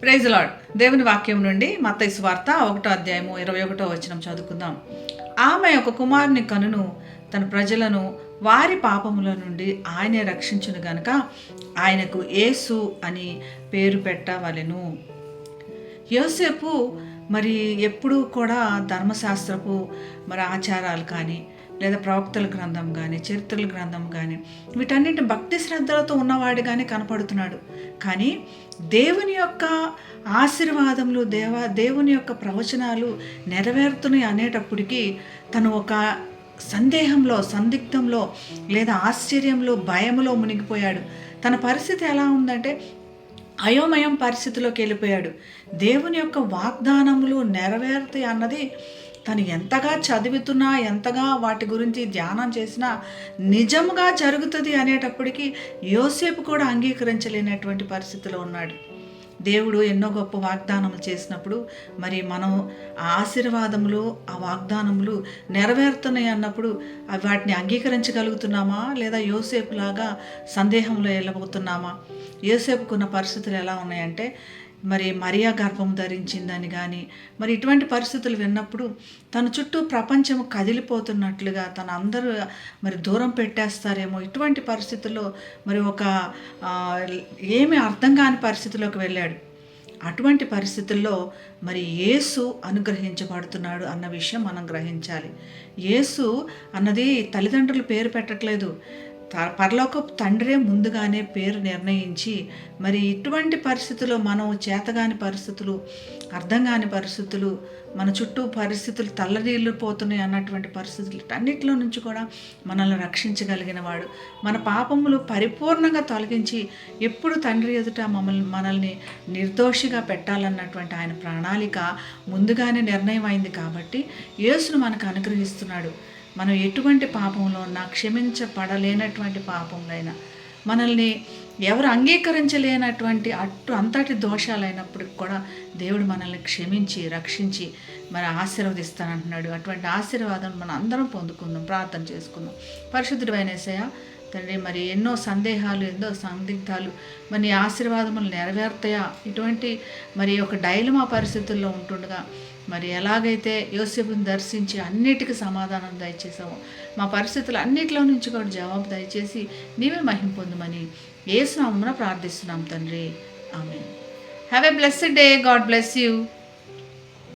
Praise lord. దేవుని వాక్యం నుండి మత్తయి సువార్త 1:21 చదువుకుందాం. ఆమె ఒక కుమారుని కనును, తన ప్రజలను వారి పాపముల నుండి ఆయనే రక్షించును గనుక ఆయనకు యేసు అని పేరు పెట్టవలెను. యోసేపు మరి ఎప్పుడూ కూడా ధర్మశాస్త్రపు ఆచారాలు కానీ, లేదా ప్రవక్తల గ్రంథం కానీ, చరిత్రల గ్రంథం కానీ, వీటన్నిటి భక్తి శ్రద్ధలతో ఉన్నవాడిగానే కనపడుతున్నాడు. కానీ దేవుని యొక్క ఆశీర్వాదములు, దేవుని యొక్క ప్రవచనాలు నెరవేరుతున్నాయి అనేటప్పటికీ తను ఒక సందేహంలో, సందిగ్ధంలో, లేదా ఆశ్చర్యంలో, భయంలో మునిగిపోయాడు. తన పరిస్థితి ఎలా ఉందంటే అయోమయం పరిస్థితిలోకి వెళ్ళిపోయాడు. దేవుని యొక్క వాగ్దానములు నెరవేరుతాయి అన్నది తను ఎంతగా చదువుతున్నా, ఎంతగా వాటి గురించి ధ్యానం చేసినా నిజంగా జరుగుతుంది అనేటప్పటికీ యోసేపు కూడా అంగీకరించలేనటువంటి పరిస్థితిలో ఉన్నాడు. దేవుడు ఎన్నో గొప్ప వాగ్దానములు చేసినప్పుడు మరి మనం ఆ ఆశీర్వాదములు, ఆ వాగ్దానములు నెరవేరుతున్నాయి అన్నప్పుడు వాటిని అంగీకరించగలుగుతున్నామా, లేదా యోసేపులాగా సందేహంలో వెళ్ళబోతున్నామా? యోసేపుకున్న పరిస్థితులు ఎలా ఉన్నాయంటే, మరి మరియా గర్భం ధరించిందని కానీ, మరి ఇటువంటి పరిస్థితులు విన్నప్పుడు తన చుట్టూ ప్రపంచం కదిలిపోతున్నట్లుగా, తన అందరూ మరి దూరం పెట్టేస్తారేమో, ఇటువంటి పరిస్థితుల్లో మరి ఒక ఏమీ అర్థం కాని పరిస్థితిలోకి వెళ్ళాడు. అటువంటి పరిస్థితుల్లో మరి యేసు అనుగ్రహించబడుతున్నాడు అన్న విషయం మనం గ్రహించాలి. యేసు అన్నది తల్లిదండ్రులు పేరు పెట్టట్లేదు, పరలోకపు తండ్రే ముందుగానే పేరు నిర్ణయించి, మరి ఇటువంటి పరిస్థితుల్లో మనం చేతగాని పరిస్థితులు, అర్థం కాని పరిస్థితులు, మన చుట్టూ పరిస్థితులు తల్లడిల్లిపోతున్నాయి అన్నటువంటి పరిస్థితులు అన్నిటిలో నుంచి కూడా మనల్ని రక్షించగలిగిన వాడు, మన పాపములు పరిపూర్ణంగా తొలగించి ఎప్పుడు తండ్రి ఎదుట మనల్ని నిర్దోషిగా పెట్టాలన్నటువంటి ఆయన ప్రణాళిక ముందుగానే నిర్ణయం అయింది. కాబట్టి యేసును మనకు అనుగ్రహిస్తున్నాడు. మనం ఎటువంటి పాపంలో ఉన్నా, క్షమించబడలేనటువంటి పాపంలైనా, మనల్ని ఎవరు అంగీకరించలేనటువంటి అంతటి దోషాలైనప్పటికి కూడా దేవుడు మనల్ని క్షమించి, రక్షించి మరి ఆశీర్వదిస్తానంటున్నాడు. అటువంటి ఆశీర్వాదం మనం అందరం పొందుకుందాం, ప్రార్థన చేసుకుందాం. పరిశుద్ధుడైన యేసయ్య తండ్రి, మరి ఎన్నో సందేహాలు, ఎన్నో సందిగ్ధాలు, మరి ఆశీర్వాదములు నెరవేరుతాయా, ఇటువంటి మరి ఒక డైలమా పరిస్థితుల్లో ఉంటుండగా మరి ఎలాగైతే యోసేపుని దర్శించి అన్నిటికీ సమాధానం దయచేసామో, మా పరిస్థితులు అన్నిటిలో నుంచి కూడా జవాబు దయచేసి నీవే మహిమ పొందుమని యేసు నామమున ప్రార్థిస్తున్నాం తండ్రి. ఆమేన్. Have a blessed day. God bless you.